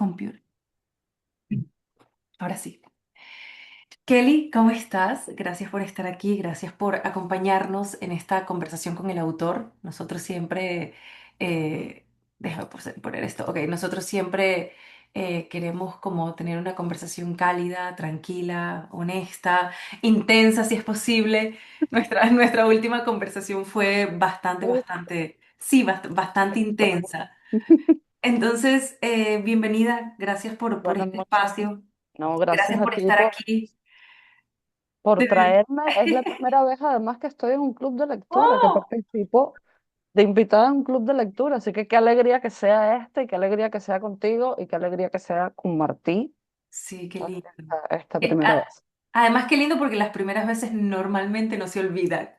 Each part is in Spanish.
Computer. Ahora sí. Kelly, ¿cómo estás? Gracias por estar aquí, gracias por acompañarnos en esta conversación con el autor. Nosotros siempre, déjame poner esto, ok, nosotros siempre queremos como tener una conversación cálida, tranquila, honesta, intensa si es posible. Nuestra última conversación fue Uh, sí, bastante intensa. Entonces, bienvenida, gracias por Buenas este noches. espacio, No, gracias gracias a por ti estar aquí. por De verdad. traerme. Es la primera vez además que estoy en un club de lectura, que ¡Oh! participo de invitada en un club de lectura. Así que qué alegría que sea este y qué alegría que sea contigo y qué alegría que sea con Martí Sí, qué lindo. esta Eh, primera a- vez. Además, qué lindo porque las primeras veces normalmente no se olvidan.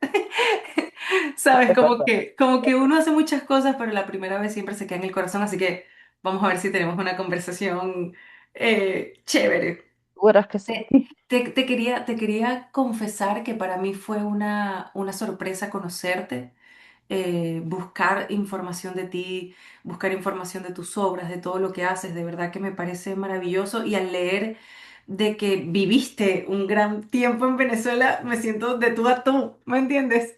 ¿Sabes? Es verdad. Como que uno hace muchas cosas, pero la primera vez siempre se queda en el corazón, así que vamos a ver si tenemos una conversación chévere. Tú verás que sí. Te quería confesar que para mí fue una sorpresa conocerte, buscar información de ti, buscar información de tus obras, de todo lo que haces, de verdad que me parece maravilloso y al leer de que viviste un gran tiempo en Venezuela, me siento de tú a tú, ¿me entiendes?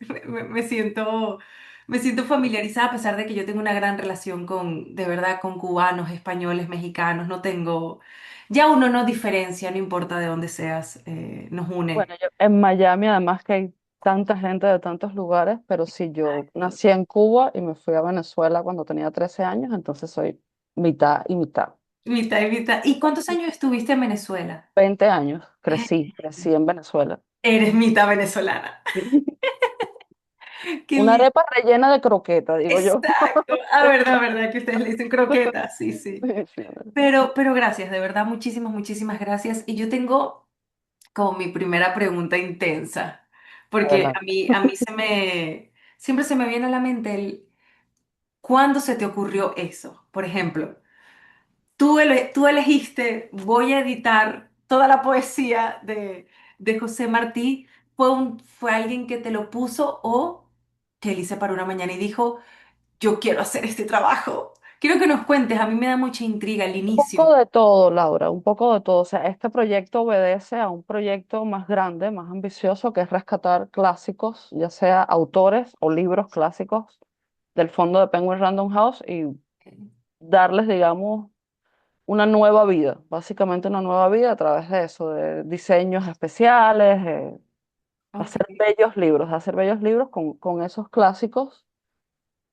Me siento familiarizada a pesar de que yo tengo una gran relación con, de verdad, con cubanos, españoles, mexicanos, no tengo, ya uno no diferencia, no importa de dónde seas, nos une. Bueno, yo en Miami además que hay tanta gente de tantos lugares, pero sí, yo nací en Cuba y me fui a Venezuela cuando tenía 13 años, entonces soy mitad y mitad. Mitad y mitad. ¿Y cuántos años estuviste en Venezuela? 20 años, Eh, crecí en Venezuela. Eres mitad venezolana. Qué Una lindo. arepa rellena de croqueta, digo yo. Exacto. Verdad, que ustedes le dicen croquetas, sí, sí. Sí, sí. Pero gracias, de verdad, muchísimas gracias. Y yo tengo como mi primera pregunta intensa, porque Adelante. siempre se me viene a la mente ¿cuándo se te ocurrió eso? Por ejemplo, tú elegiste, voy a editar toda la poesía de José Martí. ¿Fue alguien que te lo puso o que él hice para una mañana y dijo, yo quiero hacer este trabajo? Quiero que nos cuentes, a mí me da mucha intriga el Un inicio. poco de todo, Laura, un poco de todo. O sea, este proyecto obedece a un proyecto más grande, más ambicioso, que es rescatar clásicos, ya sea autores o libros clásicos del fondo de Penguin Random House y darles, digamos, una nueva vida, básicamente una nueva vida a través de eso, de diseños especiales, Ok, hacer bellos libros con esos clásicos.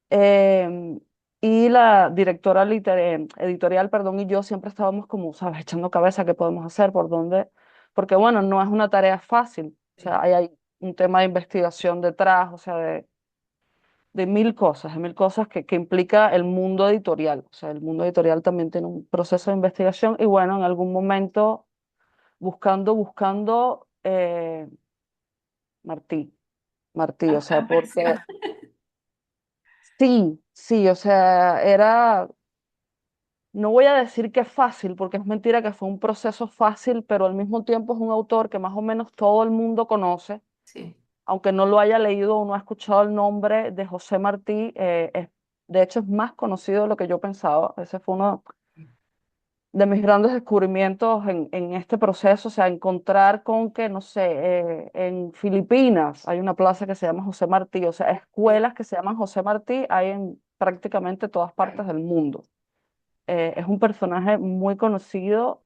Em, y la directora editorial, perdón, y yo siempre estábamos como, ¿sabes? Echando cabeza, ¿qué podemos hacer? ¿Por dónde? Porque, bueno, no es una tarea fácil. O sea, hay un tema de investigación detrás, o sea, de mil cosas que implica el mundo editorial. O sea, el mundo editorial también tiene un proceso de investigación y, bueno, en algún momento, buscando, Martí, Martí, o sea, porque apareció. sí, sí, o sea, era. No voy a decir que es fácil, porque es mentira que fue un proceso fácil, pero al mismo tiempo es un autor que más o menos todo el mundo conoce, Sí. aunque no lo haya leído o no ha escuchado el nombre de José Martí, de hecho es más conocido de lo que yo pensaba. Ese fue uno de mis grandes descubrimientos en este proceso, o sea, encontrar con que, no sé, en Filipinas hay una plaza que se llama José Martí, o sea, escuelas que se llaman José Martí hay en prácticamente todas partes del mundo. Es un personaje muy conocido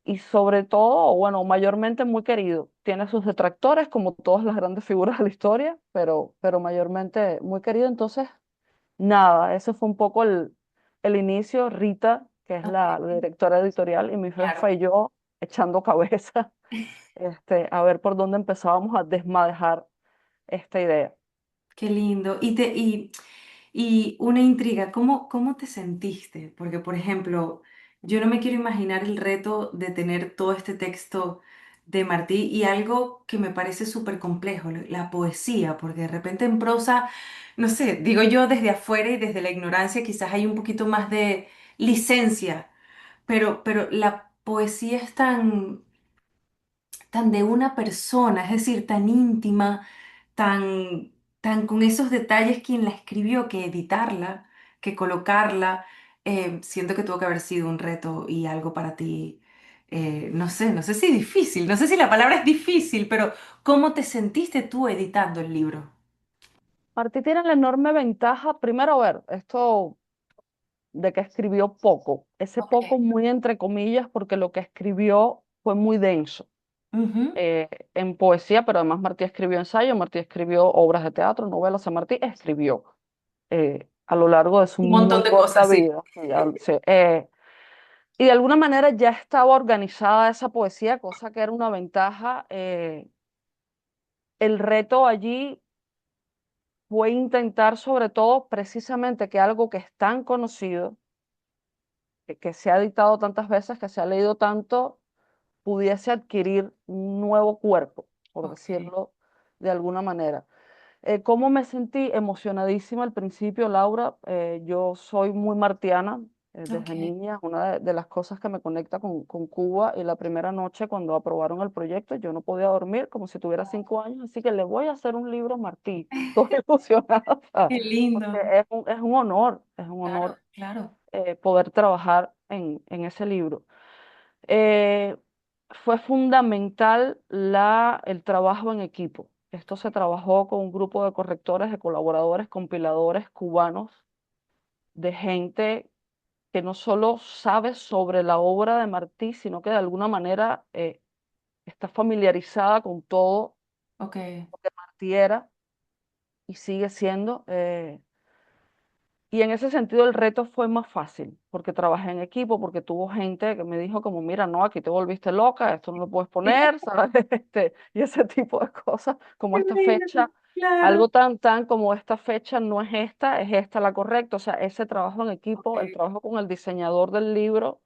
y sobre todo, o bueno, mayormente muy querido. Tiene sus detractores, como todas las grandes figuras de la historia, pero mayormente muy querido. Entonces, nada, ese fue un poco el inicio. Rita, que es Ok, la directora editorial, y mi claro. jefa y yo echando cabeza, a ver por dónde empezábamos a desmadejar esta idea. Qué lindo. Y una intriga, ¿cómo te sentiste? Porque, por ejemplo, yo no me quiero imaginar el reto de tener todo este texto de Martí y algo que me parece súper complejo, la poesía, porque de repente en prosa, no sé, digo yo desde afuera y desde la ignorancia, quizás hay un poquito más de licencia, pero la poesía es tan de una persona, es decir, tan íntima, tan con esos detalles quien la escribió, que editarla, que colocarla. siento que tuvo que haber sido un reto y algo para ti, no sé si difícil, no sé si la palabra es difícil, pero ¿cómo te sentiste tú editando el libro? Martí tiene la enorme ventaja, primero, a ver, esto de que escribió poco, ese Ok. poco muy entre comillas, porque lo que escribió fue muy denso Ujú. en poesía, pero además Martí escribió ensayo, Martí escribió obras de teatro, novelas, o sea, Martí escribió a lo largo de su Un muy montón de corta cosas, sí. vida. Sí, y de alguna manera ya estaba organizada esa poesía, cosa que era una ventaja. El reto allí fue intentar sobre todo precisamente que algo que es tan conocido, que se ha editado tantas veces, que se ha leído tanto, pudiese adquirir un nuevo cuerpo, por Ok, decirlo de alguna manera. ¿Cómo me sentí? Emocionadísima al principio, Laura. Yo soy muy martiana desde ok. niña. Una de las cosas que me conecta con Cuba y la primera noche cuando aprobaron el proyecto, yo no podía dormir como si tuviera 5 años, así que le voy a hacer un libro a Martí. Estoy emocionada, Qué porque lindo. es un Claro, honor claro. poder trabajar en ese libro. Eh, Fue fundamental el trabajo en equipo. Esto se trabajó con un grupo de correctores, de colaboradores, compiladores cubanos, de gente que no solo sabe sobre la obra de Martí, sino que de alguna manera está familiarizada con todo Ok, lo que Martí era y sigue siendo. Y en ese sentido el reto fue más fácil, porque trabajé en equipo, porque tuvo gente que me dijo como, mira, no, aquí te volviste loca, esto no lo puedes poner, ¿sabes? Y ese tipo de cosas, como qué esta lindo. fecha, Claro. algo tan como esta fecha no es esta la correcta. O sea, ese trabajo en equipo, el Ok. trabajo con el diseñador del libro,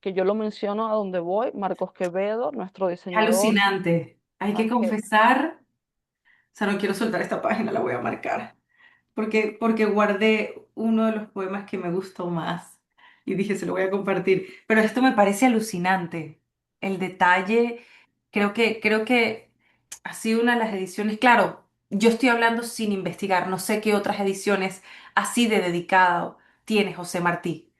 que yo lo menciono a donde voy, Marcos Quevedo, nuestro Es diseñador, alucinante. Hay que que confesar, o sea, no quiero soltar esta página, la voy a marcar. Porque guardé uno de los poemas que me gustó más y dije, se lo voy a compartir. Pero esto me parece alucinante. El detalle, creo que ha sido una de las ediciones, claro, yo estoy hablando sin investigar, no sé qué otras ediciones así de dedicado tiene José Martí.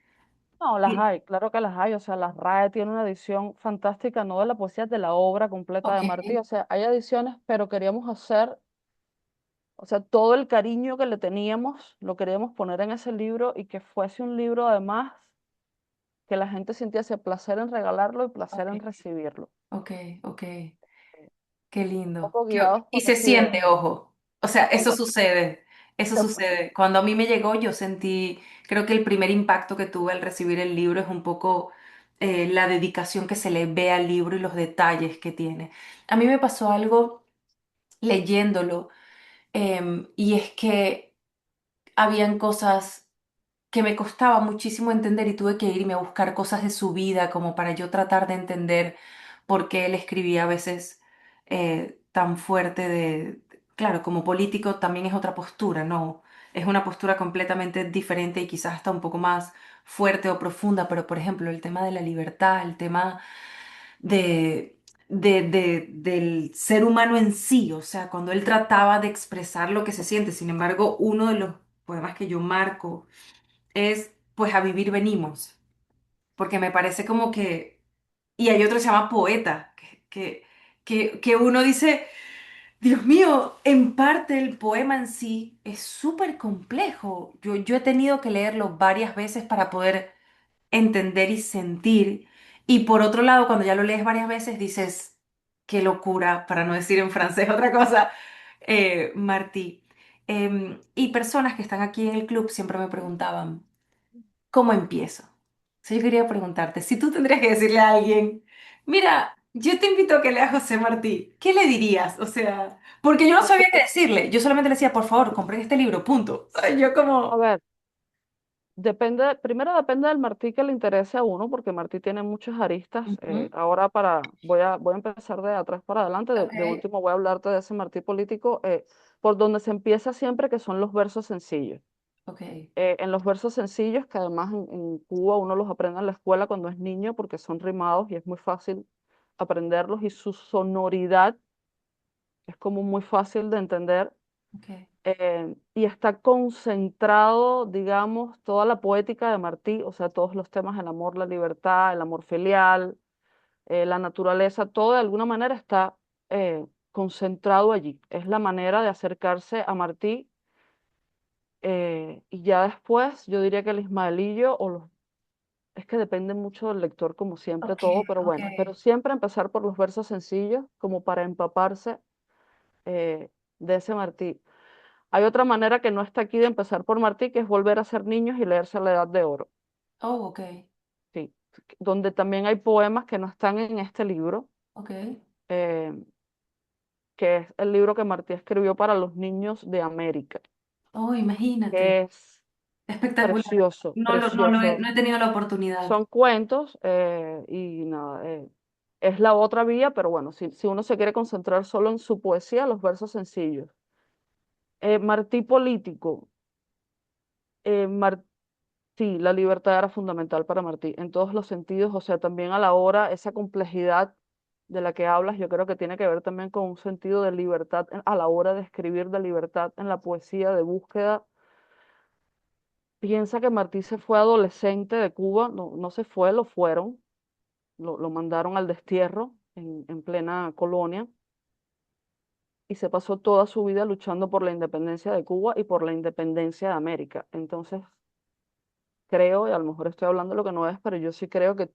no, las Sí. hay, claro que las hay. O sea, la RAE tiene una edición fantástica, no de la poesía, de la obra completa Ok, de Martí. O sea, hay ediciones, pero queríamos hacer, o sea, todo el cariño que le teníamos, lo queríamos poner en ese libro y que fuese un libro además que la gente sintiese placer en regalarlo y placer ok, en recibirlo. ok, ok. Un Qué lindo. poco guiados Y por se esa idea. siente, ojo. O sea, Sí, eso sucede. Eso sucede. Cuando a mí me llegó, yo sentí, creo que el primer impacto que tuve al recibir el libro es un poco la dedicación que se le ve al libro y los detalles que tiene. A mí me pasó algo leyéndolo, y es que habían cosas que me costaba muchísimo entender y tuve que irme a buscar cosas de su vida como para yo tratar de entender por qué él escribía a veces tan fuerte claro, como político también es otra postura, ¿no? Es una postura completamente diferente y quizás hasta un poco más fuerte o profunda, pero por ejemplo el tema de la libertad, el tema de... del ser humano en sí, o sea, cuando él trataba de expresar lo que se siente. Sin embargo, uno de los poemas que yo marco es pues a vivir venimos, porque me parece como que, y hay otro que se llama poeta, que uno dice, Dios mío, en parte el poema en sí es súper complejo. Yo he tenido que leerlo varias veces para poder entender y sentir. Y por otro lado, cuando ya lo lees varias veces, dices, qué locura, para no decir en francés otra cosa, Martí. Y personas que están aquí en el club siempre me preguntaban, ¿cómo empiezo? Yo quería preguntarte, si tú tendrías que decirle a alguien, mira, yo te invito a que leas José Martí, ¿qué le dirías? O sea, porque yo no Por sabía qué supuesto. decirle, yo solamente le decía, por favor, compren este libro, punto. O sea, yo A como... ver, primero depende del Martí que le interese a uno, porque Martí tiene muchas aristas. Ujú. Ahora voy a empezar de atrás para adelante. Ok, De último voy a hablarte de ese Martí político, por donde se empieza siempre, que son los versos sencillos. ok, En los versos sencillos, que además en Cuba uno los aprende en la escuela cuando es niño, porque son rimados y es muy fácil aprenderlos y su sonoridad es como muy fácil de entender. ok. y está concentrado, digamos, toda la poética de Martí, o sea, todos los temas del amor, la libertad, el amor filial, la naturaleza, todo de alguna manera está concentrado allí. Es la manera de acercarse a Martí. Y ya después, yo diría que el Ismaelillo es que depende mucho del lector, como siempre, Ok, todo, pero ok. bueno, pero siempre empezar por los versos sencillos, como para empaparse de ese Martí. Hay otra manera que no está aquí de empezar por Martí, que es volver a ser niños y leerse La Edad de Oro, Oh, ok, sí, donde también hay poemas que no están en este libro, ok. eh, que es el libro que Martí escribió para los niños de América, Oh, imagínate. que es Espectacular. precioso, No precioso. he tenido la oportunidad. Son cuentos y nada, es la otra vía, pero bueno, si uno se quiere concentrar solo en su poesía, los versos sencillos. Martí político. eh, Mar- sí, la libertad era fundamental para Martí en todos los sentidos, o sea, también a la hora, esa complejidad de la que hablas, yo creo que tiene que ver también con un sentido de libertad a la hora de escribir, de libertad en la poesía, de búsqueda. Piensa que Martí se fue adolescente de Cuba, no, no se fue, lo fueron, lo mandaron al destierro en plena colonia y se pasó toda su vida luchando por la independencia de Cuba y por la independencia de América. Entonces, creo, y a lo mejor estoy hablando de lo que no es, pero yo sí creo que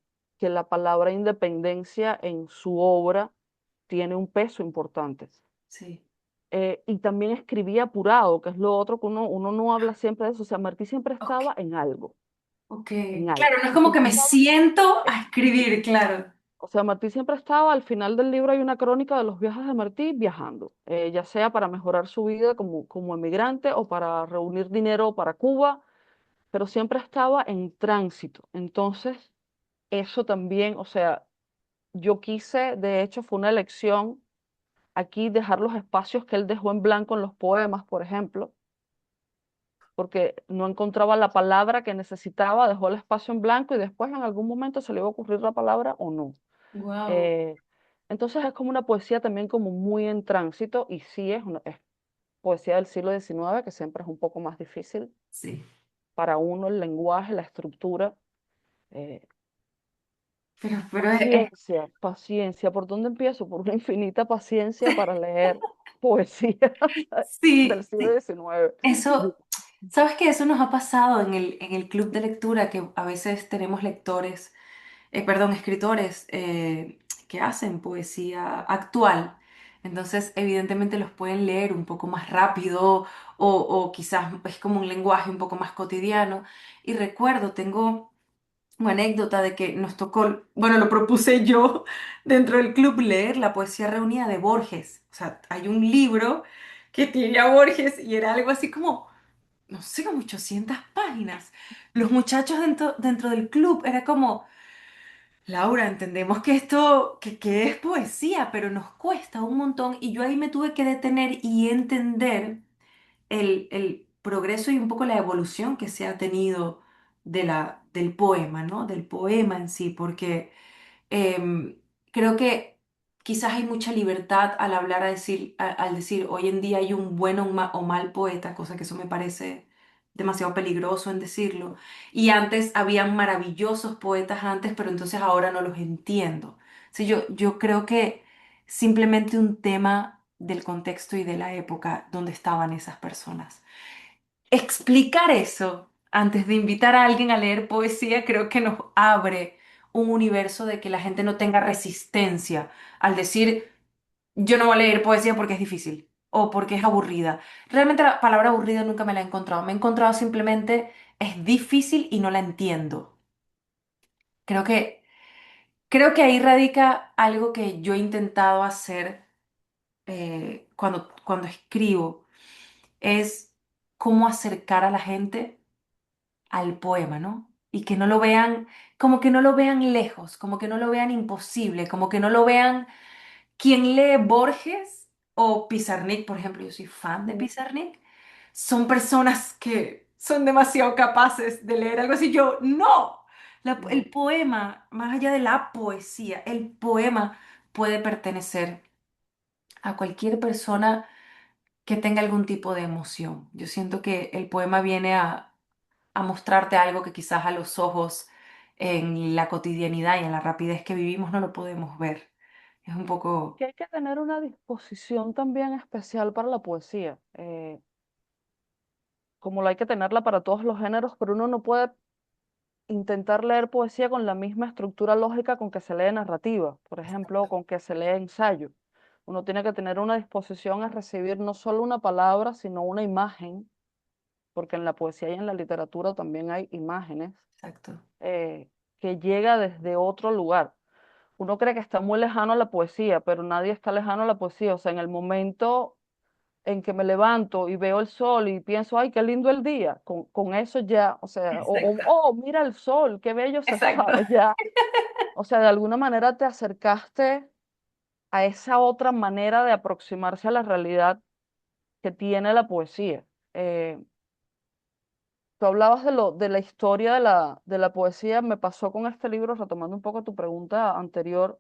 la palabra independencia en su obra tiene un peso importante. Sí. Y también escribía apurado, que es lo otro que uno no habla siempre de eso. O sea, Martí siempre Ok, estaba en algo, ok. en Claro, algo. no es Y como si que no me estaba, siento eh, a escribir, claro. o sea, Martí siempre estaba, al final del libro hay una crónica de los viajes de Martí viajando, ya sea para mejorar su vida como emigrante o para reunir dinero para Cuba, pero siempre estaba en tránsito. Entonces, eso también, o sea, yo quise, de hecho, fue una elección aquí dejar los espacios que él dejó en blanco en los poemas, por ejemplo, porque no encontraba la palabra que necesitaba, dejó el espacio en blanco y después en algún momento se le iba a ocurrir la palabra o no. Wow. Eh, entonces es como una poesía también como muy en tránsito y sí es poesía del siglo XIX, que siempre es un poco más difícil Sí. para uno el lenguaje, la estructura. eh, Pero Paciencia, paciencia. ¿Por dónde empiezo? Por una infinita paciencia para leer poesía del sí, siglo sí. XIX. Eso, ¿sabes qué? Eso nos ha pasado en el club de lectura, que a veces tenemos lectores, perdón, escritores que hacen poesía actual. Entonces, evidentemente los pueden leer un poco más rápido o quizás es como un lenguaje un poco más cotidiano. Y recuerdo, tengo una anécdota de que nos tocó, bueno, lo propuse yo dentro del club leer la poesía reunida de Borges. O sea, hay un libro que tiene a Borges y era algo así como, no sé, como 800 páginas. Los muchachos dentro del club era como, Laura, entendemos que esto, que es poesía, pero nos cuesta un montón y yo ahí me tuve que detener y entender el progreso y un poco la evolución que se ha tenido del poema, ¿no? Del poema en sí, porque Em, creo que quizás hay mucha libertad al hablar, al decir hoy en día hay un bueno o mal poeta, cosa que eso me parece demasiado peligroso en decirlo. Y antes habían maravillosos poetas antes, pero entonces ahora no los entiendo. Sí, yo creo que simplemente un tema del contexto y de la época donde estaban esas personas. Explicar eso antes de invitar a alguien a leer poesía creo que nos abre un universo de que la gente no tenga resistencia al decir yo no voy a leer poesía porque es difícil o porque es aburrida. Realmente la palabra aburrida nunca me la he encontrado. Me he encontrado simplemente es difícil y no la entiendo. Creo que, creo que ahí radica algo que yo he intentado hacer cuando escribo, es cómo acercar a la gente al poema, ¿no? Y que no lo vean, como que no lo vean lejos, como que no lo vean imposible, como que no lo vean. Quien lee Borges o Pizarnik, por ejemplo, yo soy fan de Ujú, Pizarnik, son personas que son demasiado capaces de leer algo así. Yo, no. El no, poema, más allá de la poesía, el poema puede pertenecer a cualquier persona que tenga algún tipo de emoción. Yo siento que el poema viene a mostrarte algo que quizás a los ojos en la cotidianidad y en la rapidez que vivimos no lo podemos ver. Es un poco Que hay que tener una disposición también especial para la poesía, como la hay que tenerla para todos los géneros, pero uno no puede intentar leer poesía con la misma estructura lógica con que se lee narrativa, por ejemplo, o con que se lee ensayo. Uno tiene que tener una disposición a recibir no solo una palabra, sino una imagen, porque en la poesía y en la literatura también hay imágenes, exacto. eh, que llega desde otro lugar. Uno cree que está muy lejano a la poesía, pero nadie está lejano a la poesía. O sea, en el momento en que me levanto y veo el sol y pienso, ay, qué lindo el día, con eso ya, o sea, Exacto. oh, mira el sol, qué bello se Exacto. sabe ya. O sea, de alguna manera te acercaste a esa otra manera de aproximarse a la realidad que tiene la poesía. Eh, Tú hablabas de la historia de la poesía, me pasó con este libro, retomando un poco tu pregunta anterior.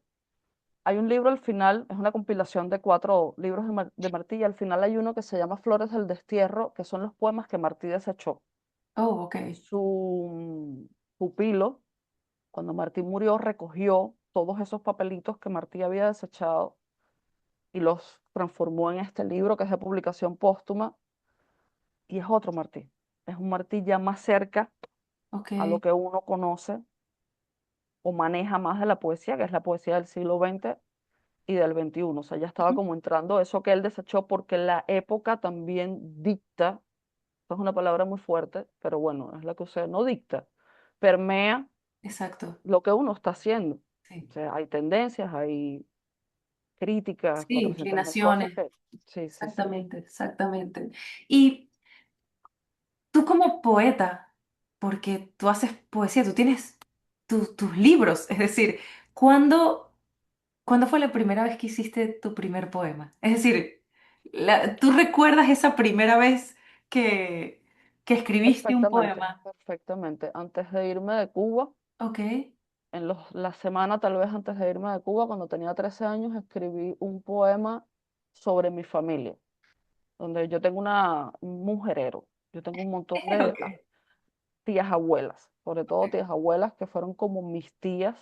Hay un libro al final, es una compilación de 4 libros de Martí, y al final hay uno que se llama Flores del Destierro, que son los poemas que Martí desechó. Oh, ok. Su pupilo, cuando Martí murió, recogió todos esos papelitos que Martí había desechado y los transformó en este libro que es de publicación póstuma, y es otro Martí. Es un Martí ya más cerca Ok. a lo que uno conoce o maneja más de la poesía, que es la poesía del siglo XX y del XXI. O sea, ya estaba como entrando eso que él desechó porque la época también dicta, esto es una palabra muy fuerte, pero bueno, es la que usted no dicta, permea Exacto. lo que uno está haciendo. Sí. O sea, hay tendencias, hay críticas, Sí, 400.000 cosas inclinaciones. que... Sí, sí, sí. Exactamente, exactamente. Y tú como poeta, porque tú haces poesía, tú tienes tus libros, es decir, ¿cuándo, ¿cuándo fue la primera vez que hiciste tu primer poema? Es decir, ¿tú recuerdas esa primera vez que, que escribiste un Perfectamente, poema? perfectamente. Antes de irme de Cuba, Ok, la semana tal vez antes de irme de Cuba, cuando tenía 13 años, escribí un poema sobre mi familia, donde yo tengo un mujerero. Yo tengo un montón de ok, tías abuelas, sobre todo tías abuelas que fueron como mis tías,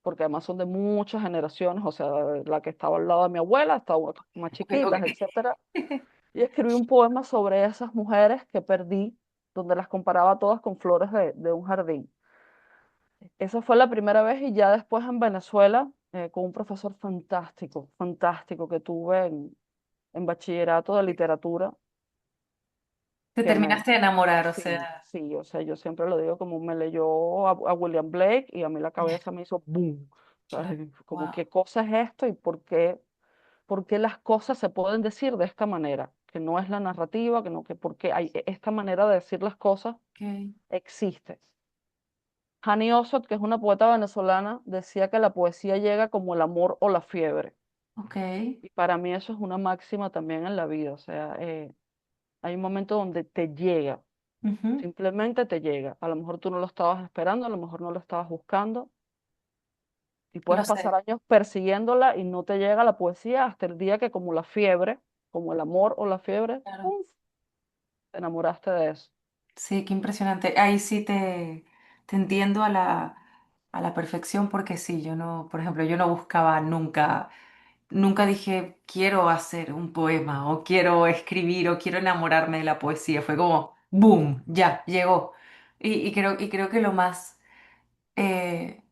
porque además son de muchas generaciones, o sea, la que estaba al lado de mi abuela, hasta más ok, ok. chiquitas, etcétera. Y escribí un poema sobre esas mujeres que perdí, donde las comparaba todas con flores de un jardín. Esa fue la primera vez y ya después en Venezuela, con un profesor fantástico, fantástico que tuve en bachillerato de literatura, Te que me, terminaste de enamorar, o sí, sea, sí, o sea, yo siempre lo digo como me leyó a William Blake y a mí la cabeza me hizo boom. O sea, claro, como wow, qué cosa es esto y por qué las cosas se pueden decir de esta manera, que no es la narrativa, que no, que porque hay esta manera de decir las cosas ok, existe. Hani Osot, que es una poeta venezolana, decía que la poesía llega como el amor o la fiebre. ok, Y para mí eso es una máxima también en la vida. O sea, hay un momento donde te llega, ujú, simplemente te llega. A lo mejor tú no lo estabas esperando, a lo mejor no lo estabas buscando. Y puedes lo pasar sé, años persiguiéndola y no te llega la poesía hasta el día que como la fiebre, como el amor o la fiebre, claro. ¡pum!, te enamoraste de eso. Sí, qué impresionante. Ahí sí te entiendo a la perfección porque sí, yo no, por ejemplo, yo no buscaba nunca, nunca dije quiero hacer un poema o quiero escribir o quiero enamorarme de la poesía. Fue como, boom, ya, llegó. Y creo que lo más eh,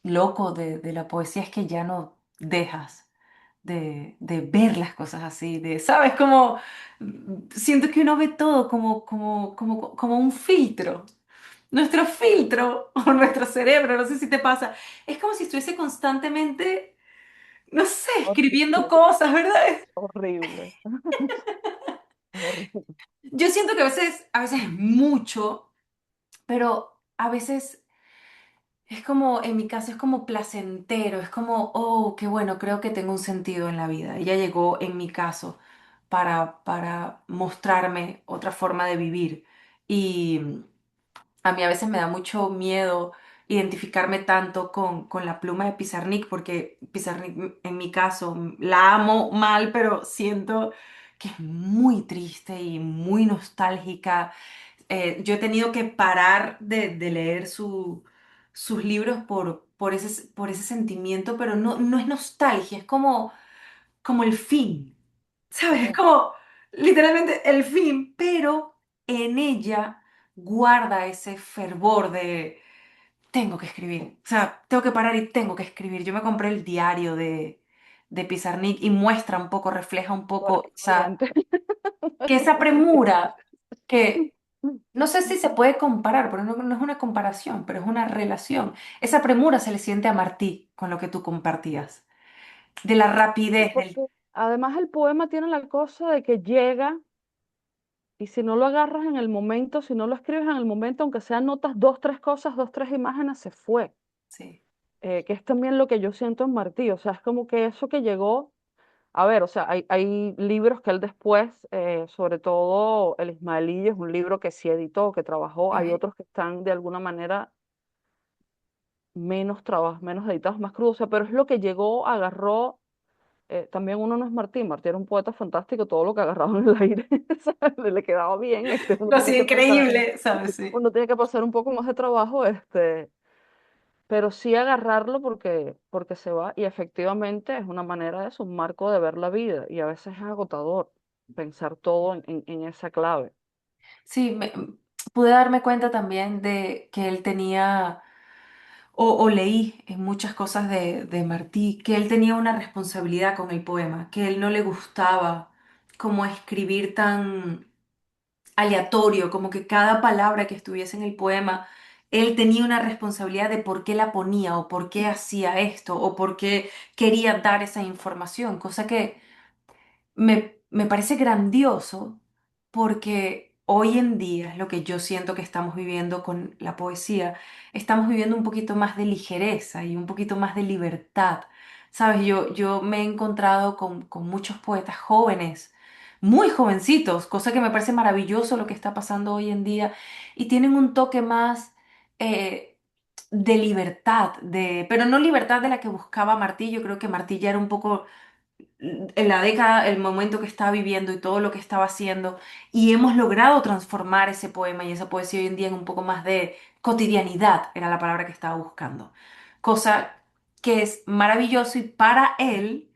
loco de la poesía es que ya no dejas de ver las cosas así, de, ¿sabes? Como siento que uno ve todo como un filtro. Nuestro filtro o nuestro cerebro, no sé si te pasa, es como si estuviese constantemente, no sé, escribiendo Horrible, cosas, ¿verdad? horrible, horrible. Yo siento que a veces es mucho, pero a veces es como, en mi caso, es como placentero, es como, oh, qué bueno, creo que tengo un sentido en la vida. Ella llegó, en mi caso, para mostrarme otra forma de vivir. Y a mí a veces me da mucho miedo identificarme tanto con la pluma de Pizarnik, porque Pizarnik, en mi caso, la amo mal, pero siento que es muy triste y muy nostálgica. Yo he tenido que parar de leer sus libros por ese sentimiento, pero no, no es nostalgia, es como el fin, ¿sabes? Es Oh, como literalmente el fin, pero en ella guarda ese fervor de tengo que escribir, o sea, tengo que parar y tengo que escribir. Yo me compré el diario de Pizarnik y muestra un poco, refleja un poco valiente. que esa premura, que no sé si se puede comparar, pero no, no es una comparación, pero es una relación. Esa premura se le siente a Martí con lo que tú compartías, de la Sí, rapidez, del... porque además el poema tiene la cosa de que llega y si no lo agarras en el momento, si no lo escribes en el momento, aunque sean notas, dos, tres cosas, dos, tres imágenes, se fue. Sí. Que es también lo que yo siento en Martí. O sea, es como que eso que llegó, a ver, o sea, hay libros que él después, sobre todo El Ismaelillo, es un libro que sí editó, que trabajó, hay Ujú. otros que están de alguna manera menos trabajos, menos editados, más crudos, o sea, pero es lo que llegó, agarró. También uno no es Martín, Martín era un poeta fantástico, todo lo que agarraba en el aire ¿sabes? Le quedaba bien, Lo hacía increíble, ¿sabes? Sí. uno tiene que pasar un poco más de trabajo, pero sí agarrarlo porque se va y efectivamente es una manera de eso, un marco de ver la vida y a veces es agotador pensar todo en esa clave. Sí, pude darme cuenta también de que él tenía, o leí en muchas cosas de Martí, que él tenía una responsabilidad con el poema, que él no le gustaba como escribir tan aleatorio, como que cada palabra que estuviese en el poema, él tenía una responsabilidad de por qué la ponía o por qué hacía esto o por qué quería dar esa información, cosa que me parece grandioso porque hoy en día es lo que yo siento que estamos viviendo con la poesía. Estamos viviendo un poquito más de ligereza y un poquito más de libertad. Sabes, yo me he encontrado con muchos poetas jóvenes, muy jovencitos, cosa que me parece maravilloso lo que está pasando hoy en día, y tienen un toque más de libertad, pero no libertad de la que buscaba Martí. Yo creo que Martí ya era un poco en la década, el momento que estaba viviendo y todo lo que estaba haciendo, y hemos logrado transformar ese poema y esa poesía hoy en día en un poco más de cotidianidad, era la palabra que estaba buscando. Cosa que es maravilloso y para él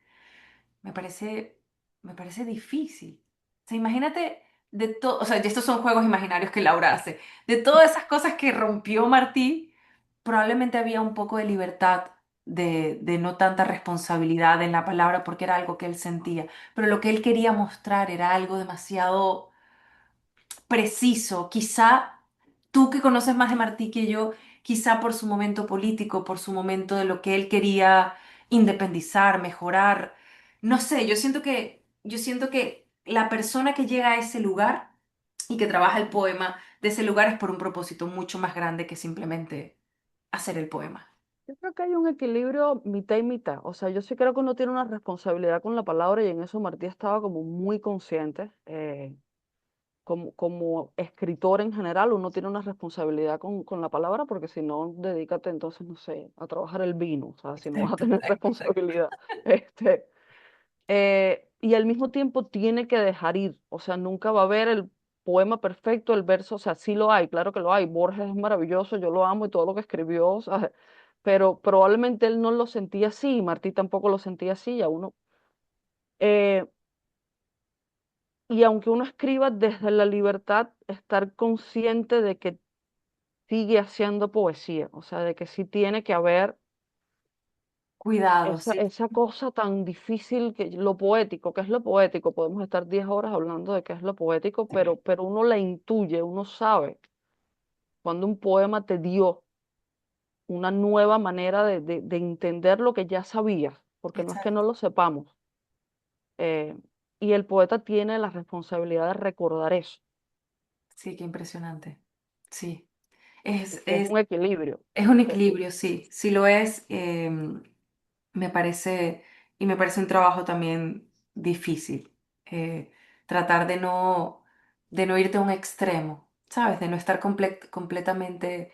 me parece, me parece difícil. O sea, imagínate de todo, o sea, y estos son juegos imaginarios que Laura hace, de todas esas cosas que rompió Martí, probablemente había un poco de libertad, de no tanta responsabilidad en la palabra, porque era algo que él sentía, pero lo que él quería mostrar era algo demasiado preciso. Quizá tú que conoces más de Martí que yo, quizá por su momento político, por su momento de lo que él quería independizar, mejorar. No sé, yo siento que la persona que llega a ese lugar y que trabaja el poema de ese lugar es por un propósito mucho más grande que simplemente hacer el poema. Yo creo que hay un equilibrio mitad y mitad. O sea, yo sí creo que uno tiene una responsabilidad con la palabra y en eso Martí estaba como muy consciente. Como escritor en general, uno tiene una responsabilidad con la palabra, porque si no, dedícate entonces, no sé, a trabajar el vino, o sea, si no vas a Exacto, tener responsabilidad. Este, y al mismo tiempo tiene que dejar ir, o sea, nunca va a haber el poema perfecto, el verso, o sea, sí lo hay, claro que lo hay. Borges es maravilloso, yo lo amo y todo lo que escribió, o sea, pero probablemente él no lo sentía así, y Martí tampoco lo sentía así, y a uno. eh, y aunque uno escriba desde la libertad, estar consciente de que sigue haciendo poesía, o sea, de que sí tiene que haber cuidado, esa, sí. esa cosa tan difícil que lo poético, ¿qué es lo poético? Podemos estar 10 horas hablando de qué es lo poético, pero uno la intuye, uno sabe cuando un poema te dio una nueva manera de entender lo que ya sabías, porque no es que no Exacto. lo sepamos, eh, y el poeta tiene la responsabilidad de recordar eso, Sí, qué impresionante. Sí, que es un equilibrio. es un que equilibrio, sí, sí lo es. Me parece, y me parece un trabajo también difícil. Tratar de no irte a un extremo, ¿sabes? De no estar completamente,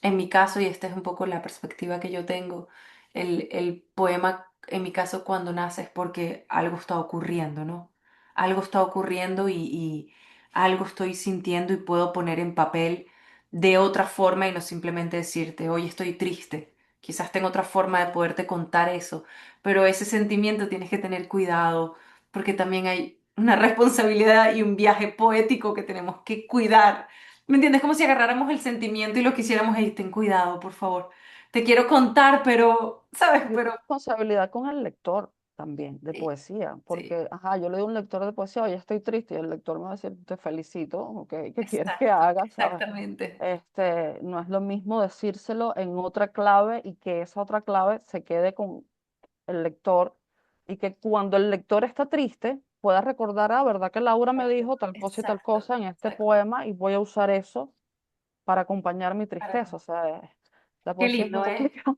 en mi caso, y esta es un poco la perspectiva que yo tengo, El poema, en mi caso, cuando nace es porque algo está ocurriendo, ¿no? Algo está ocurriendo y algo estoy sintiendo y puedo poner en papel de otra forma y no simplemente decirte, hoy estoy triste. Quizás tengo otra forma de poderte contar eso, pero ese sentimiento tienes que tener cuidado porque también hay una responsabilidad y un viaje poético que tenemos que cuidar. ¿Me entiendes? Como si agarráramos el sentimiento y lo quisiéramos, hey, ten cuidado, por favor. Te quiero contar, pero, ¿sabes? Y una Pero responsabilidad con el lector también, de sí, poesía, sí, porque, ajá, yo le digo a un lector de poesía, oye, estoy triste, y el lector me va a decir, te felicito, ok, ¿qué quieres que exacto, haga? ¿Sabes? exactamente. No es lo mismo decírselo en otra clave y que esa otra clave se quede con el lector y que cuando el lector está triste pueda recordar, ah, ¿verdad que Laura me dijo tal cosa y tal Exacto, cosa en este exacto. poema y voy a usar eso para acompañar mi tristeza? O Para- sea, la Qué poesía es muy lindo, ¿eh? complicada,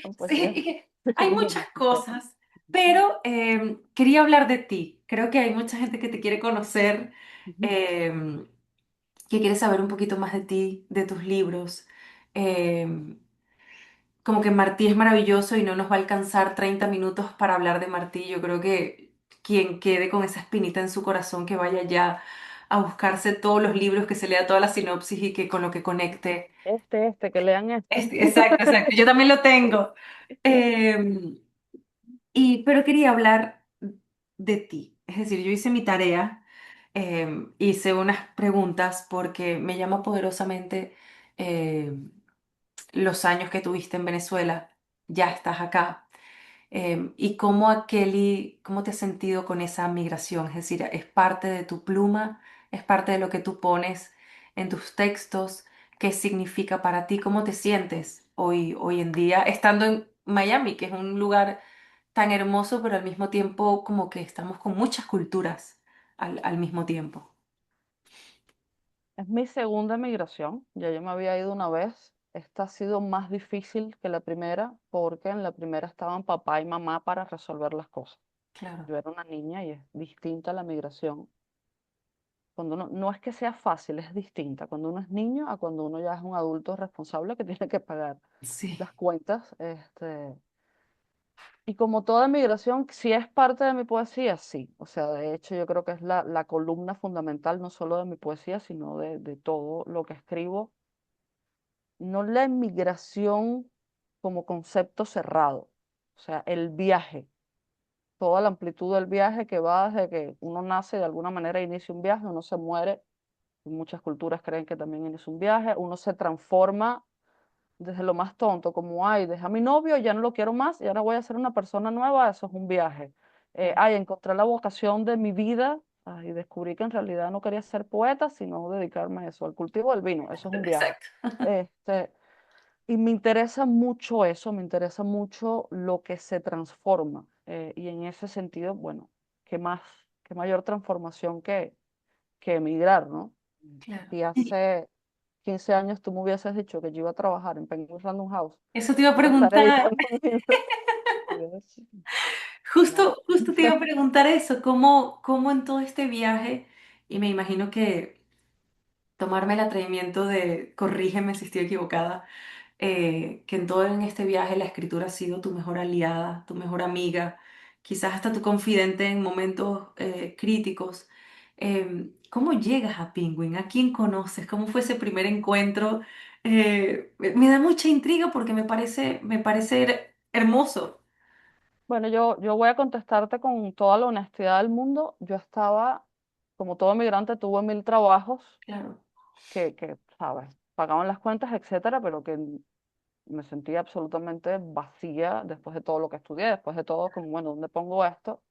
la poesía Sí, es hay muy muchas complicada. cosas, pero quería hablar de ti. Creo que hay mucha gente que te quiere conocer, Ujú. eh, que quiere saber un poquito más de ti, de tus libros. Eh, Como que Martí es maravilloso y no nos va a alcanzar 30 minutos para hablar de Martí. Yo creo que quien quede con esa espinita en su corazón, que vaya ya a buscarse todos los libros, que se lea toda la sinopsis y que con lo que conecte. Que lean este. Exacto, exacto. Yo también lo tengo. Eh, pero quería hablar de ti. Es decir, yo hice mi tarea, hice unas preguntas porque me llama poderosamente eh, los años que tuviste en Venezuela. Ya estás acá. ¿Y cómo a Kelly, cómo te has sentido con esa migración? Es decir, ¿es parte de tu pluma? ¿Es parte de lo que tú pones en tus textos? ¿Qué significa para ti? ¿Cómo te sientes hoy en día estando en Miami, que es un lugar tan hermoso, pero al mismo tiempo como que estamos con muchas culturas al mismo tiempo? Es mi segunda migración, ya yo me había ido una vez. Esta ha sido más difícil que la primera porque en la primera estaban papá y mamá para resolver las cosas. Claro, Yo era una niña y es distinta la migración. Cuando uno, no es que sea fácil, es distinta. Cuando uno es niño a cuando uno ya es un adulto responsable que tiene que pagar sí, las cuentas. Y como toda migración, si es parte de mi poesía, sí. O sea, de hecho, yo creo que es la columna fundamental no solo de mi poesía, sino de todo lo que escribo. No la emigración como concepto cerrado, o sea, el viaje, toda la amplitud del viaje que va desde que uno nace de alguna manera inicia un viaje, uno se muere, y muchas culturas creen que también inicia un viaje, uno se transforma desde lo más tonto, como, ay, deja a mi novio, ya no lo quiero más y ahora voy a ser una persona nueva, eso es un viaje. claro, Ay, encontré la vocación de mi vida, y descubrí que en realidad no quería ser poeta, sino dedicarme a eso, al cultivo del vino, eso es un viaje. exacto. Este, y me interesa mucho eso, me interesa mucho lo que se transforma. Y en ese sentido, bueno, qué más, qué mayor transformación que emigrar, ¿no? Claro. Si hace 15 años tú me hubieses dicho que yo iba a trabajar en Penguin Random House, Eso te iba a iba a estar preguntar. editando un libro, te hubiera dicho, no. Justo te iba a preguntar eso, ¿cómo en todo este viaje, y me imagino que tomarme el atrevimiento de, corrígeme si estoy equivocada, que en todo en este viaje la escritura ha sido tu mejor aliada, tu mejor amiga, quizás hasta tu confidente en momentos críticos. ¿Cómo llegas a Penguin? ¿A quién conoces? ¿Cómo fue ese primer encuentro? Me da mucha intriga porque me parece hermoso. Bueno, yo voy a contestarte con toda la honestidad del mundo. Yo estaba, como todo migrante, tuve 1000 trabajos Claro, ¿sabes? Pagaban las cuentas, etcétera, pero que me sentía absolutamente vacía después de todo lo que estudié, después de todo, como, bueno, ¿dónde pongo esto?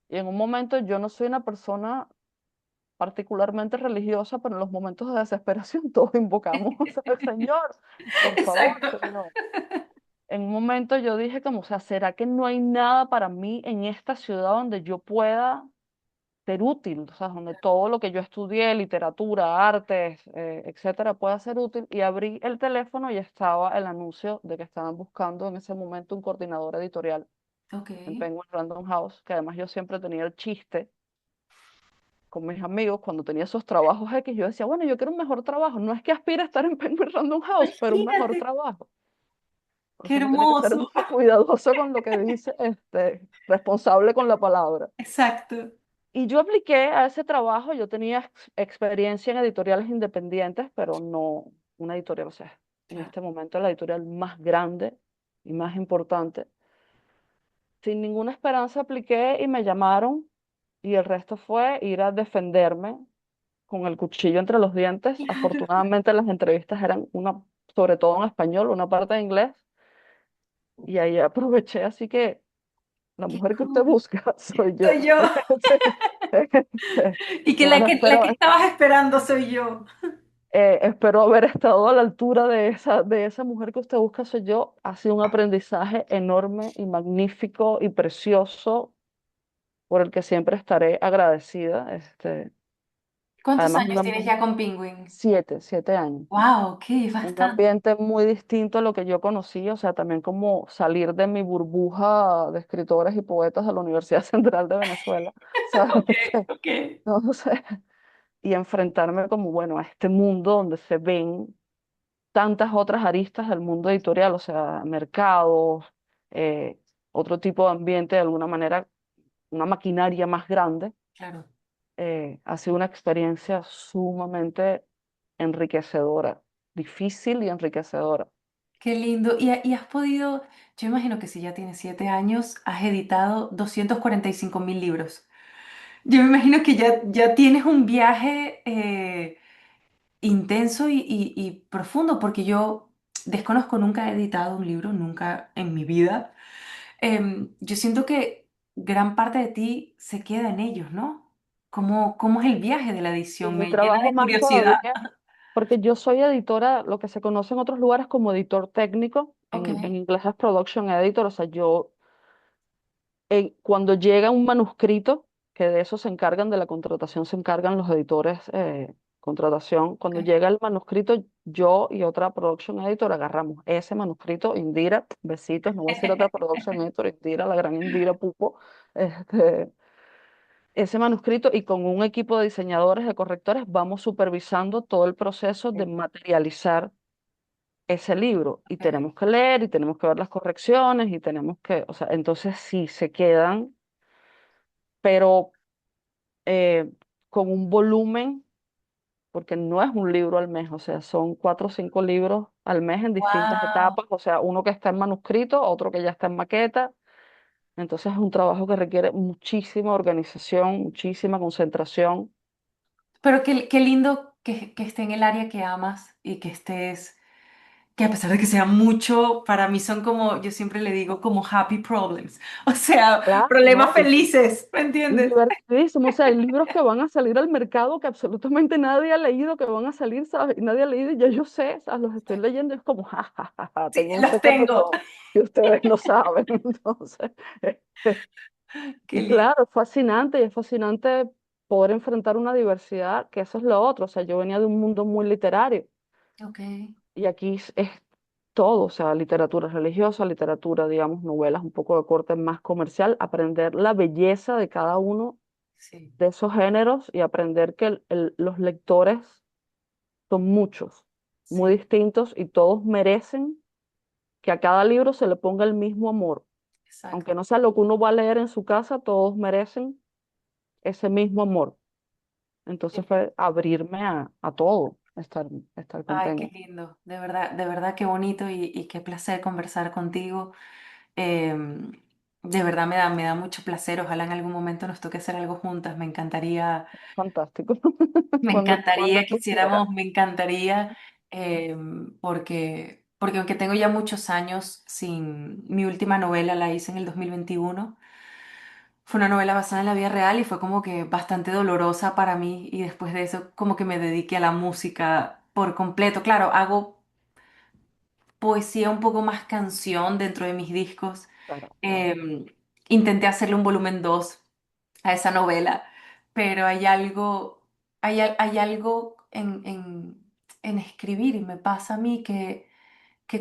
Y en un momento yo no soy una persona particularmente religiosa, pero en los momentos de desesperación todos invocamos al Señor, por favor, exacto. Señor. En un momento yo dije como, o sea, ¿será que no hay nada para mí en esta ciudad donde yo pueda ser útil? O sea, donde todo lo que yo estudié, literatura, artes, etcétera, pueda ser útil. Y abrí el teléfono y estaba el anuncio de que estaban buscando en ese momento un coordinador editorial Ok, en Penguin Random House, que además yo siempre tenía el chiste con mis amigos cuando tenía esos trabajos X, yo decía, bueno, yo quiero un mejor trabajo. No es que aspire a estar en Penguin Random House, pero un mejor imagínate. trabajo. Qué Uno tiene que ser hermoso. muy cuidadoso con lo que dice, responsable con la palabra. Exacto. Y yo apliqué a ese trabajo, yo tenía experiencia en editoriales independientes, pero no una editorial, o sea, en Claro. este momento la editorial más grande y más importante. Sin ninguna esperanza apliqué y me llamaron y el resto fue ir a defenderme con el cuchillo entre los dientes. Claro. Afortunadamente las entrevistas eran una, sobre todo en español, una parte en inglés, y ahí aproveché, así que la Qué mujer que usted cool. busca soy yo. Soy yo. Y Y que bueno, la que estabas esperando soy yo. espero haber estado a la altura de esa mujer que usted busca soy yo. Ha sido un aprendizaje enorme y magnífico y precioso por el que siempre estaré agradecida. ¿Cuántos Además, años tienes ya con Penguin? 7 años. Wow, ok, Un bastante. ambiente muy distinto a lo que yo conocí, o sea, también como salir de mi burbuja de escritores y poetas de la Universidad Central de Venezuela, ¿sabes? Ok, ok. No sé, y enfrentarme como, bueno, a este mundo donde se ven tantas otras aristas del mundo editorial, o sea, mercados, eh, otro tipo de ambiente, de alguna manera, una maquinaria más grande. Claro. Ha sido una experiencia sumamente enriquecedora, difícil y enriquecedora. Qué lindo. Y has podido, yo imagino que si ya tienes 7 años, has editado 245.000 libros. Yo me imagino que ya tienes un viaje intenso y profundo, porque yo desconozco, nunca he editado un libro, nunca en mi vida. Yo siento que gran parte de ti se queda en ellos, ¿no? ¿Cómo es el viaje de la Y edición? mi Me llena trabajo de más curiosidad. todavía, porque yo soy editora, lo que se conoce en otros lugares como editor técnico, Ok. en inglés es production editor, o sea, yo cuando llega un manuscrito, que de eso se encargan, de la contratación se encargan los editores contratación, cuando Ok. llega el manuscrito, yo y otra production editor agarramos ese manuscrito, Indira, besitos, no voy a decir otra production editor, Indira, la gran Indira Pupo, este, ese manuscrito y con un equipo de diseñadores, de correctores, vamos supervisando todo el proceso de materializar ese libro y Ok. tenemos que leer y tenemos que ver las correcciones y tenemos que, o sea, entonces sí se quedan, pero eh, con un volumen, porque no es un libro al mes, o sea, son 4 o 5 libros al mes en distintas Wow. etapas, o sea, uno que está en manuscrito, otro que ya está en maqueta. Entonces es un trabajo que requiere muchísima organización, muchísima concentración. Pero qué lindo que esté en el área que amas y que estés, que a pesar de que sea mucho, para mí son como, yo siempre le digo, como happy problems. O sea, Claro, problemas ¿no? felices, ¿me Y entiendes? divertidísimo. O sea, hay libros que van a salir al mercado que absolutamente nadie ha leído, que van a salir, ¿sabes? Y nadie ha leído y ya yo sé, ¿sabes? Los estoy leyendo y es como, ja, ja, ja, ja, Sí, tengo un los tengo. secreto que ustedes no saben. Entonces, Qué y lindo. claro, es fascinante y es fascinante poder enfrentar una diversidad, que eso es lo otro. O sea, yo venía de un mundo muy literario Ok. y aquí es todo, o sea, literatura religiosa, literatura, digamos, novelas un poco de corte más comercial, aprender la belleza de cada uno Sí, de esos géneros y aprender que los lectores son muchos, muy sí, distintos y todos merecen que a cada libro se le ponga el mismo amor. exacto. Aunque no sea lo que uno va a leer en su casa, todos merecen ese mismo amor. Entonces fue abrirme a todo, estar Ay, qué contento. lindo. De verdad, qué bonito y qué placer conversar contigo. Em, de verdad me da mucho placer. Ojalá en algún momento nos toque hacer algo juntas. Fantástico. Cuando tú quieras. Me encantaría, porque aunque tengo ya muchos años sin mi última novela, la hice en el 2021. Fue una novela basada en la vida real y fue como que bastante dolorosa para mí y después de eso como que me dediqué a la música por completo. Claro, hago poesía un poco más canción dentro de mis discos. Claro, claro. Em, Intenté hacerle un volumen 2 a esa novela, pero hay algo en escribir y me pasa a mí que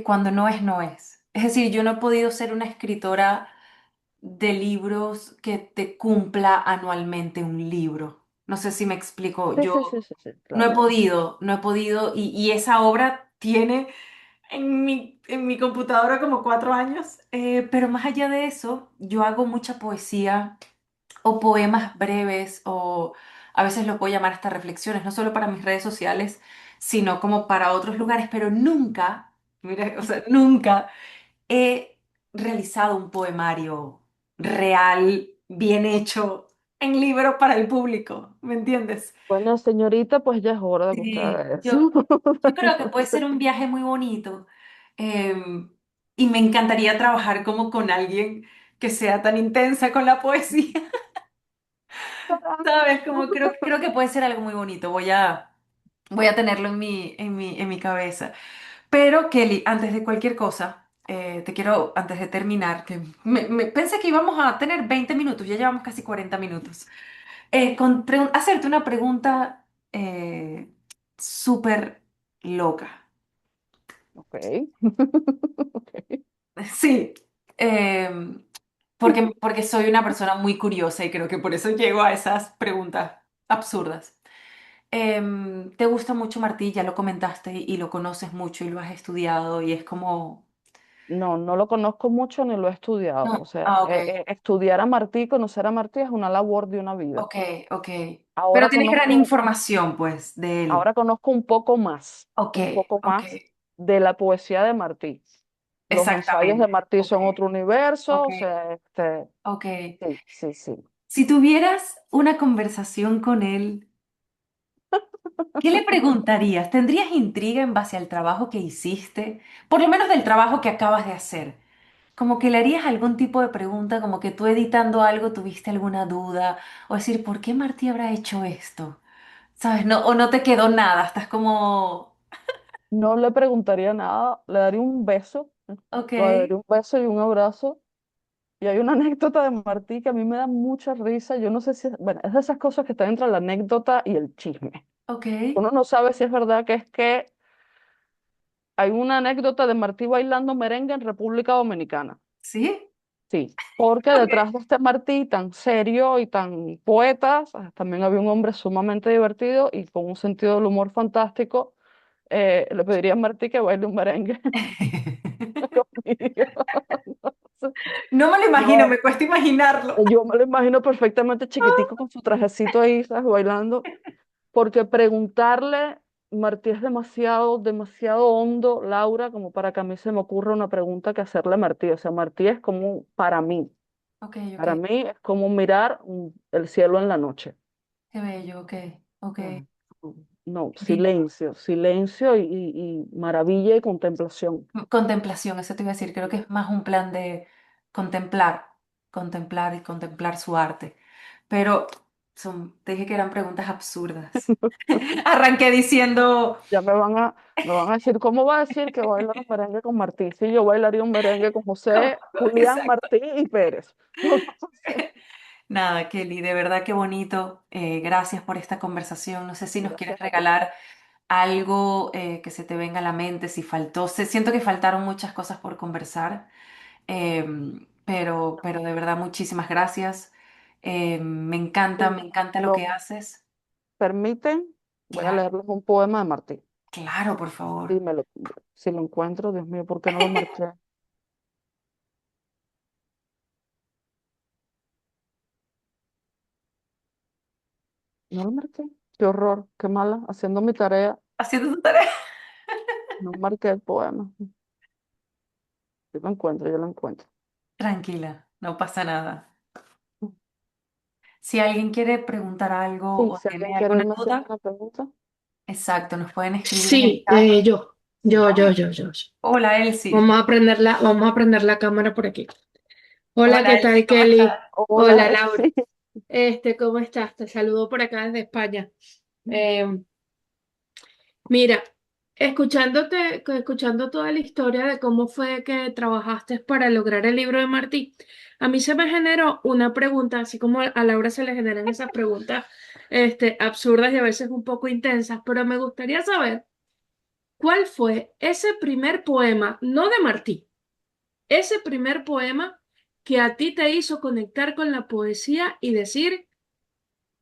cuando no es, no es. Es decir, yo no he podido ser una escritora de libros que te cumpla anualmente un libro. No sé si me explico. Sí, Yo sí, sí, sí, sí, claro. no he podido y esa obra tiene en mi computadora como 4 años. Pero más allá de eso, yo hago mucha poesía o poemas breves o a veces lo puedo llamar hasta reflexiones, no solo para mis redes sociales, sino como para otros lugares, pero nunca, mira, o sea, nunca he realizado un poemario real, bien hecho, en libro para el público, ¿me entiendes? Bueno, señorita, pues ya es hora de que usted Sí, haga yo, eso. yo creo que puede ser un viaje muy bonito eh, y me encantaría trabajar como con alguien que sea tan intensa con la poesía, ¿sabes? Como creo que puede ser algo muy bonito. Voy a tenerlo en mi cabeza. Pero Kelly, antes de cualquier cosa, te quiero, antes de terminar, que pensé que íbamos a tener 20 minutos, ya llevamos casi 40 minutos. Hacerte una pregunta súper loca. Ok. Ok. Sí, porque soy una persona muy curiosa y creo que por eso llego a esas preguntas absurdas. ¿Te gusta mucho Martí? Ya lo comentaste y lo conoces mucho y lo has estudiado y es como... No, no lo conozco mucho ni lo he estudiado. O No. sea, Ah, ok, estudiar a Martí, conocer a Martí es una labor de una vida. ok, ok. Pero Ahora tienes gran conozco, información, pues, de él. ahora conozco Ok, un poco ok, más de la poesía de Martí. Los ensayos de exactamente. Martí Ok, son otro universo, ok, o sea, ok. sí, sí, sí. Si tuvieras una conversación con él, ¿qué le preguntarías? ¿Tendrías intriga en base al trabajo que hiciste? Por lo menos del trabajo que acabas de hacer. Como que le harías algún tipo de pregunta, como que tú editando algo tuviste alguna duda, o decir, ¿por qué Martí habrá hecho esto? ¿Sabes? No, o no te quedó nada, estás como, No le preguntaría nada, le daría un beso, ok, le daría un beso y un abrazo. Y hay una anécdota de Martí que a mí me da mucha risa. Yo no sé si, bueno, es de esas cosas que están entre la anécdota y el chisme. ok, Uno no sabe si es verdad que es que hay una anécdota de Martí bailando merengue en República Dominicana. ¿sí? Sí, porque Ok. detrás de este Martí tan serio y tan poeta, también había un hombre sumamente divertido y con un sentido del humor fantástico. Le pediría a Martí que baile un merengue conmigo. No me lo imagino, Yo, me cuesta imaginarlo. yo me lo imagino perfectamente chiquitico con su trajecito ahí, ¿sabes? Bailando, porque preguntarle, Martí es demasiado, demasiado hondo, Laura, como para que a mí se me ocurra una pregunta que hacerle a Martí. O sea, Martí es como, Ok, ok, para mí es como mirar el cielo en la noche. qué bello, ok, ok. Ah, no, Bien. silencio, silencio y maravilla y contemplación. Contemplación, eso te iba a decir, creo que es más un plan de contemplar, contemplar y contemplar su arte. Pero te dije que eran preguntas absurdas. Arranqué diciendo, Ya me van a decir, ¿cómo va a decir que bailar un merengue con Martí? Sí, yo bailaría un merengue con ¿cómo? José, Julián, Exacto. Martí y Pérez. Nada, Kelly, de verdad qué bonito. Gracias por esta conversación. No sé si nos quieres Gracias a ti. regalar algo que se te venga a la mente, si faltó. Siento que faltaron muchas cosas por conversar, pero de verdad muchísimas gracias. Si Me encanta lo que lo haces. permiten, voy a Claro, leerles un poema de Martí. claro, por favor. Y si lo encuentro, Dios mío, ¿por qué no lo marqué? No lo marqué. Qué horror, qué mala, haciendo mi tarea. Haciendo tu tarea. No marqué el poema. Yo lo encuentro, yo lo encuentro. Tranquila, no pasa nada. Si alguien quiere preguntar algo Sí, o si tiene alguien quiere alguna irme haciendo duda, una pregunta. exacto, nos pueden escribir en el Sí, chat. yo, yo, Vamos. yo, yo. Hola, Elsie. Vamos a prender la cámara por aquí. Hola, Hola, ¿qué Elsie, tal, ¿cómo estás? Kelly? Hola, Hola, Laura. sí. ¿Cómo estás? Te saludo por acá desde España. Eh, Mira, escuchando toda la historia de cómo fue que trabajaste para lograr el libro de Martí, a mí se me generó una pregunta, así como a Laura se le generan esas preguntas, absurdas y a veces un poco intensas, pero me gustaría saber cuál fue ese primer poema, no de Martí, ese primer poema que a ti te hizo conectar con la poesía y decir,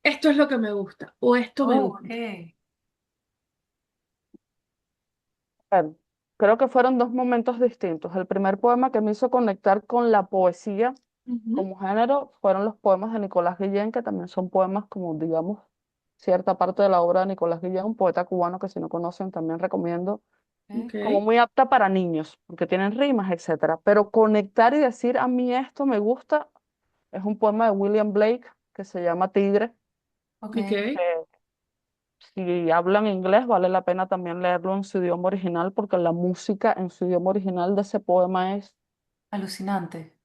esto es lo que me gusta o esto me Oh, gusta. ok. Bueno. creo que fueron dos momentos distintos. El primer poema que me hizo conectar con la poesía Ujú. como género fueron los poemas de Nicolás Guillén, que también son poemas como, digamos, cierta parte de la obra de Nicolás Guillén, un poeta cubano que si no conocen también recomiendo, Ok, Ok. como muy apta para niños, porque tienen rimas, etcétera. Pero conectar y decir a mí esto me gusta es un poema de William Blake que se llama Tigre, ok, que si hablan inglés vale la pena también leerlo en su idioma original, porque la música en su idioma original de ese poema es alucinante.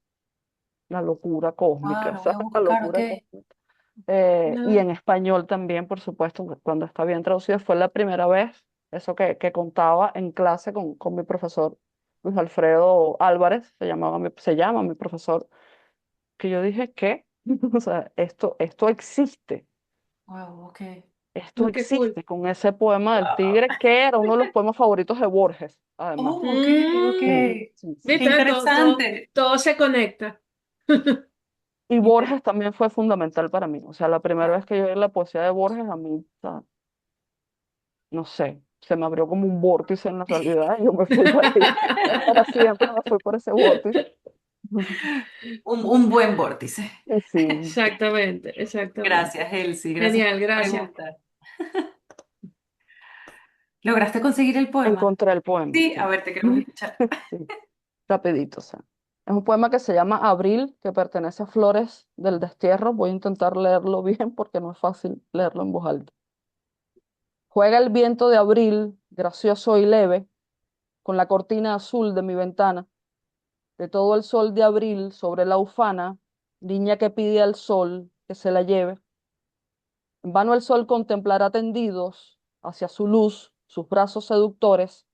la locura cósmica, Wow, o lo voy sea, a la buscar, ok. locura cósmica. Y No. en español también, por supuesto, cuando está bien traducido, fue la primera vez, eso que contaba en clase con mi profesor Luis Alfredo Álvarez, se llama mi profesor, que yo dije, ¿qué? O sea, esto existe, Wow, ok. esto No, qué cool. existe, con ese poema del Wow. tigre, que era uno de los poemas favoritos de Borges, además. Oh, ok, ok. Mm, Sí, sí. Qué ¿viste? interesante. Todo se conecta. Y Inter- Borges también fue fundamental para mí. O sea, la primera wow. vez que yo leí la poesía de Borges, a mí, o sea, no sé, se me abrió como un vórtice en la realidad y yo me fui para ahí. Para siempre me fui por ese vórtice. Un buen vórtice. Y sí, Exactamente, exactamente. Gracias, Elsie. Gracias por Genial, la gracias. pregunta. ¿Lograste conseguir el poema? encontré el poema, Sí, a sí. ver, te queremos escuchar. Sí, rapidito, o sea. Es un poema que se llama Abril, que pertenece a Flores del Destierro. Voy a intentar leerlo bien porque no es fácil leerlo en voz alta. Juega el viento de abril, gracioso y leve, con la cortina azul de mi ventana, de todo el sol de abril sobre la ufana, niña que pide al sol que se la lleve. En vano el sol contemplará tendidos hacia su luz sus brazos seductores,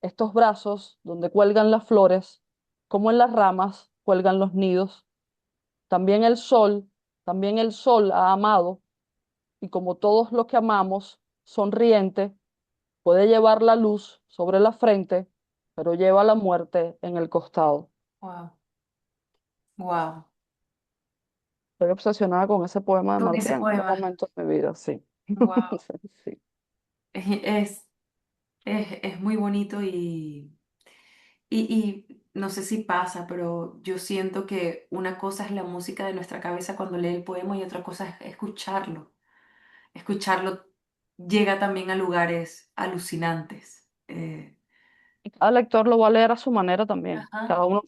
estos brazos donde cuelgan las flores, como en las ramas cuelgan los nidos. También también el sol ha amado, y como todos los que amamos, sonriente, puede llevar la luz sobre la frente, pero lleva la muerte en el costado. Wow, wow. Estoy obsesionada con ese poema de Con Martí ese en este poema. momento de mi vida, sí. Wow. Sí. Es, es, es muy bonito y no sé si pasa, pero yo siento que una cosa es la música de nuestra cabeza cuando lee el poema y otra cosa es escucharlo. Escucharlo llega también a lugares alucinantes. Y cada lector lo va a leer a su manera también. Ajá, Cada uno,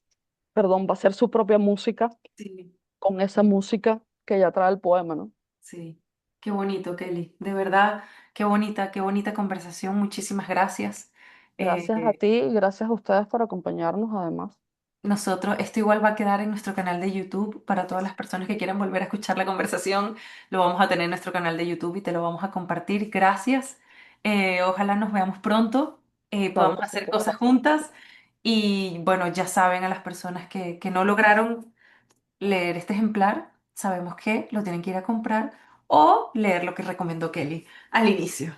perdón, va a hacer su propia música sí, con esa música que ya trae el poema, ¿no? sí. Qué bonito, Kelly. De verdad, qué bonita conversación. Muchísimas gracias. Gracias a ti y gracias a ustedes por acompañarnos además. Nosotros, esto igual va a quedar en nuestro canal de YouTube para todas las personas que quieran volver a escuchar la conversación. Lo vamos a tener en nuestro canal de YouTube y te lo vamos a compartir. Gracias. Ojalá nos veamos pronto, Claro podamos que sí, hacer tienes cosas razón. juntas. Y bueno, ya saben a las personas que no lograron leer este ejemplar, sabemos que lo tienen que ir a comprar o leer lo que recomendó Kelly al inicio.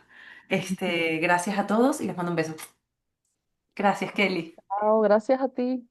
Gracias a todos y les mando un beso. Gracias, Kelly. Chao, gracias a ti.